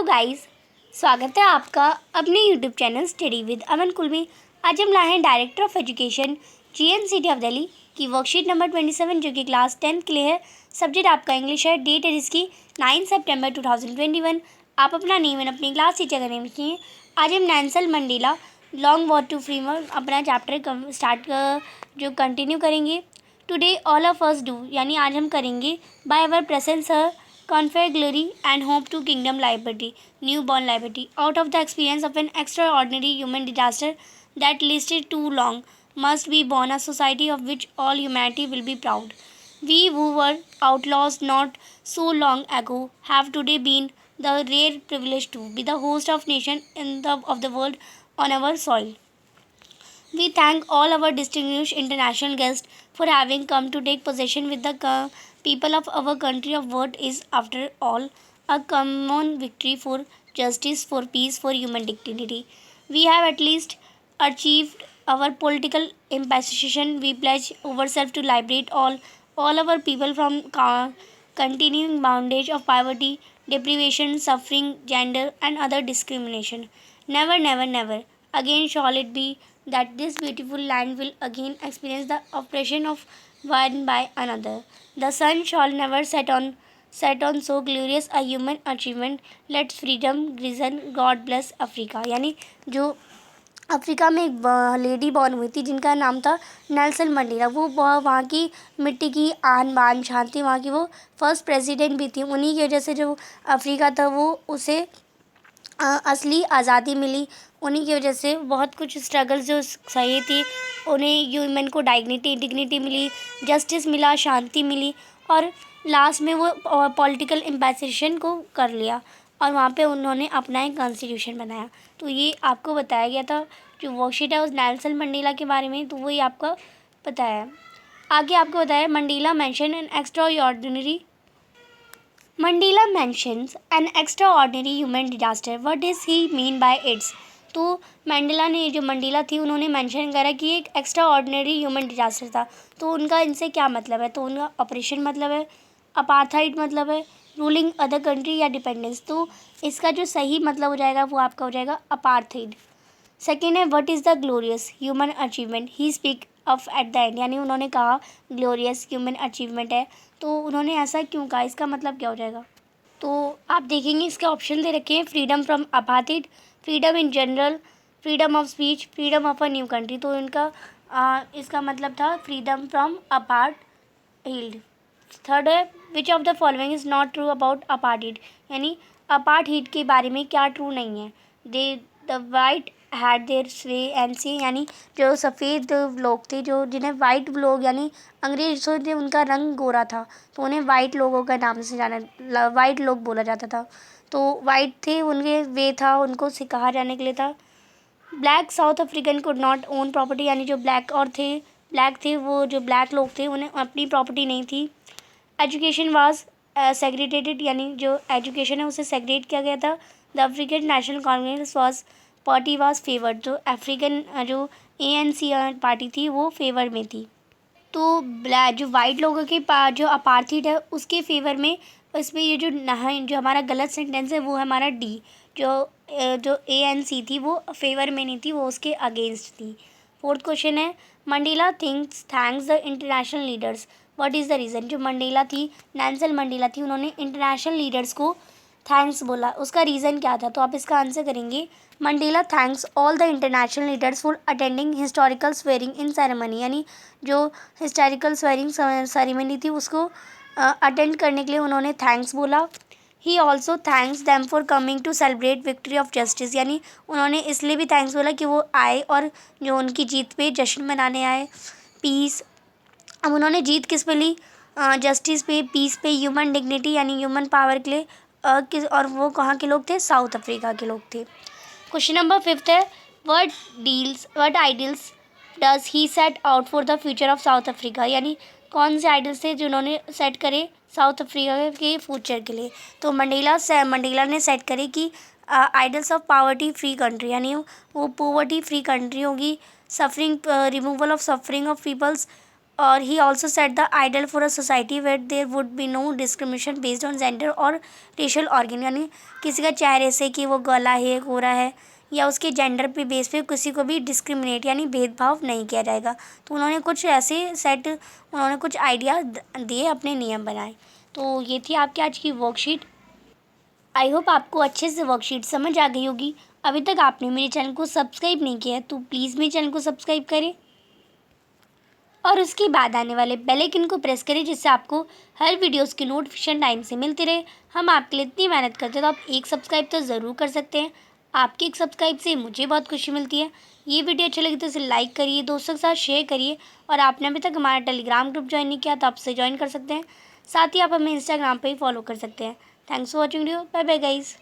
Hello guys, स्वागत है आपका अपने यूट्यूब चैनल स्टडी विद अमन कुल में। आज हम लाए हैं director of education GNCT of Delhi की वर्कशीट नंबर 27 जो कि क्लास 10 के लिए है। सब्जेक्ट आपका इंग्लिश है। डेट है इसकी 9 सितंबर 2021। आप अपना नेम एंड अपनी क्लास टीचर का नेम लिखिए। आज हम Nelson Mandela long walk to freedom अपना चैप्टर स्टार्ट जो कंटिन्यू करेंगे। Today all of us do यानी आज हम करेंगे by our presence confer glory and hope to kingdom liberty, newborn liberty, out of the experience of an extraordinary human disaster that lasted too long, must be born a society of which all humanity will be proud. We who were outlaws not so long ago have today been the rare privilege to be the host of nation of the world on our soil. We thank all our distinguished international guests for having come to take possession with the people of our country of what is, after all, a common victory for justice, for peace, for human dignity. We have at least achieved our political emancipation. We pledge ourselves to liberate all our people from continuing bondage of poverty, deprivation, suffering, gender, and other discrimination. Never, never, never again shall it be that this beautiful land will again experience the oppression of one by another. The sun shall never set on so glorious a human achievement. Let freedom glisten. God bless Africa. यानी जो Africa में एक lady born हुई थी जिनका नाम था Nelson Mandela, वो वहाँ की मिट्टी की आन बान शान थी, वहाँ की वो फर्स्ट प्रेसिडेंट भी थी। उन्हीं की वजह से जो अफ्रीका था वो उसे असली आज़ादी मिली। उन्हीं की वजह से बहुत कुछ स्ट्रगल्स जो सही थी उन्हें ह्यूमन को डिग्निटी मिली, जस्टिस मिला, शांति मिली और लास्ट में वो पॉलिटिकल एम्पासिशन को कर लिया और वहाँ पे उन्होंने अपना एक कॉन्स्टिट्यूशन बनाया। तो ये आपको बताया गया था। जो वर्कशीट है उस नेल्सन मंडेला के बारे में, तो वही आपका बताया है। आगे आपको बताया Mandela mention N extraordinary Mandela mentions an extraordinary human disaster. What does he mean by it? तो मंडेला ने जो मंडेला थी उन्होंने मेंशन करा कि एक एक्स्ट्रा ऑर्डिनरी ह्यूमन डिजास्टर था। तो उनका इनसे क्या मतलब है? तो उनका ऑपरेशन मतलब है, अपार्थाइड मतलब है, रूलिंग अदर कंट्री या डिपेंडेंस। तो इसका जो सही मतलब हो जाएगा वो आपका हो जाएगा अपार्थाइड। सेकेंड है what is the glorious human achievement he speak of at the end, यानी उन्होंने कहा ग्लोरियस ह्यूमन अचीवमेंट है। तो उन्होंने ऐसा क्यों कहा, इसका मतलब क्या हो जाएगा? तो आप देखेंगे इसके ऑप्शन दे रखे हैं, freedom from apartheid, freedom in general, freedom of speech, freedom of a new country. तो इनका इसका मतलब था फ्रीडम फ्रॉम अपार्थाइड। थर्ड है which of the following is not true about apartheid, यानी अपार्थाइड के बारे में क्या ट्रू नहीं है। दे द वाइट हैड देयर स्वे एंड सी, यानी जो सफ़ेद लोग थे, जो जिन्हें वाइट लोग यानी अंग्रेज थे, उनका रंग गोरा था तो उन्हें वाइट लोगों का नाम से जाना वाइट लोग बोला जाता था। तो वाइट थे, उनके वे था, उनको सिखाया जाने के लिए था। Black south African could not own property, यानी जो ब्लैक थे वो जो ब्लैक लोग थे उन्हें अपनी प्रॉपर्टी नहीं थी। एजुकेशन वाज सेग्रीगेटेड, यानी जो एजुकेशन है उसे सेग्रीगेट किया गया था। The African national Congress party was favoured, जो अफ्रीकन जो ANC पार्टी थी वो फेवर में थी। तो ब्लैक जो वाइट लोगों के जो अपार्थाइड है उसके फेवर में, इसमें ये जो हमारा गलत सेंटेंस है वो है हमारा डी। जो ANC थी वो फेवर में नहीं थी, वो उसके अगेंस्ट थी। फोर्थ क्वेश्चन है Mandela thanks the international leaders, what is the reason. जो मंडेला थी, नेल्सन मंडेला थी, उन्होंने इंटरनेशनल लीडर्स को थैंक्स बोला, उसका रीज़न क्या था? तो आप इसका आंसर करेंगे Mandela thanks all the international leaders for attending historical swearing in ceremony, यानी जो हिस्टोरिकल स्वेरिंग सेरेमनी थी उसको अटेंड करने के लिए उन्होंने थैंक्स बोला। He also thanks them for coming to celebrate victory of justice, यानी उन्होंने इसलिए भी थैंक्स बोला कि वो आए और जो उनकी जीत पे जश्न मनाने आए। पीस, अब उन्होंने जीत किस पे ली? जस्टिस पे, पीस पे, ह्यूमन डिग्निटी यानी ह्यूमन पावर के लिए। और वो कहाँ के लोग थे? साउथ अफ्रीका के लोग थे। क्वेश्चन नंबर 5 है what ideals does he set out for the future of south Africa, यानी कौन से आइडियल्स थे जिन्होंने सेट करे साउथ अफ्रीका के फ्यूचर के लिए? तो मंडेला ने सेट करे कि ideals of poverty free country, यानी वो पॉवर्टी फ्री कंट्री होगी। Suffering, removal of suffering of peoples, और he also set the idol for a society where there would be no discrimination based on gender और racial organ, यानी किसी का चेहरे से कि वो गोरा है गोरा है या उसके जेंडर पे बेस पे किसी को भी डिस्क्रिमिनेट यानी भेदभाव नहीं किया जाएगा। तो उन्होंने कुछ ऐसे सेट, उन्होंने कुछ आइडिया दिए, अपने नियम बनाए। तो ये थी आपकी आज की वर्कशीट। आई होप आपको अच्छे से वर्कशीट समझ आ गई होगी। अभी तक आपने मेरे चैनल को सब्सक्राइब नहीं किया है तो प्लीज़ मेरे चैनल को सब्सक्राइब करें और उसके बाद आने वाले बेल आइकन को प्रेस करें, जिससे आपको हर वीडियोस की नोटिफिकेशन टाइम से मिलती रहे। हम आपके लिए इतनी मेहनत करते हैं तो आप एक सब्सक्राइब तो ज़रूर कर सकते हैं। आपके एक सब्सक्राइब से मुझे बहुत खुशी मिलती है। ये वीडियो अच्छी लगी तो इसे लाइक करिए, दोस्तों के साथ शेयर करिए और आपने अभी तक हमारा टेलीग्राम ग्रुप ज्वाइन नहीं किया तो आपसे ज्वाइन कर सकते हैं। साथ ही आप हमें इंस्टाग्राम पर ही फॉलो कर सकते हैं। Thanks for watching video. Bye bye guys.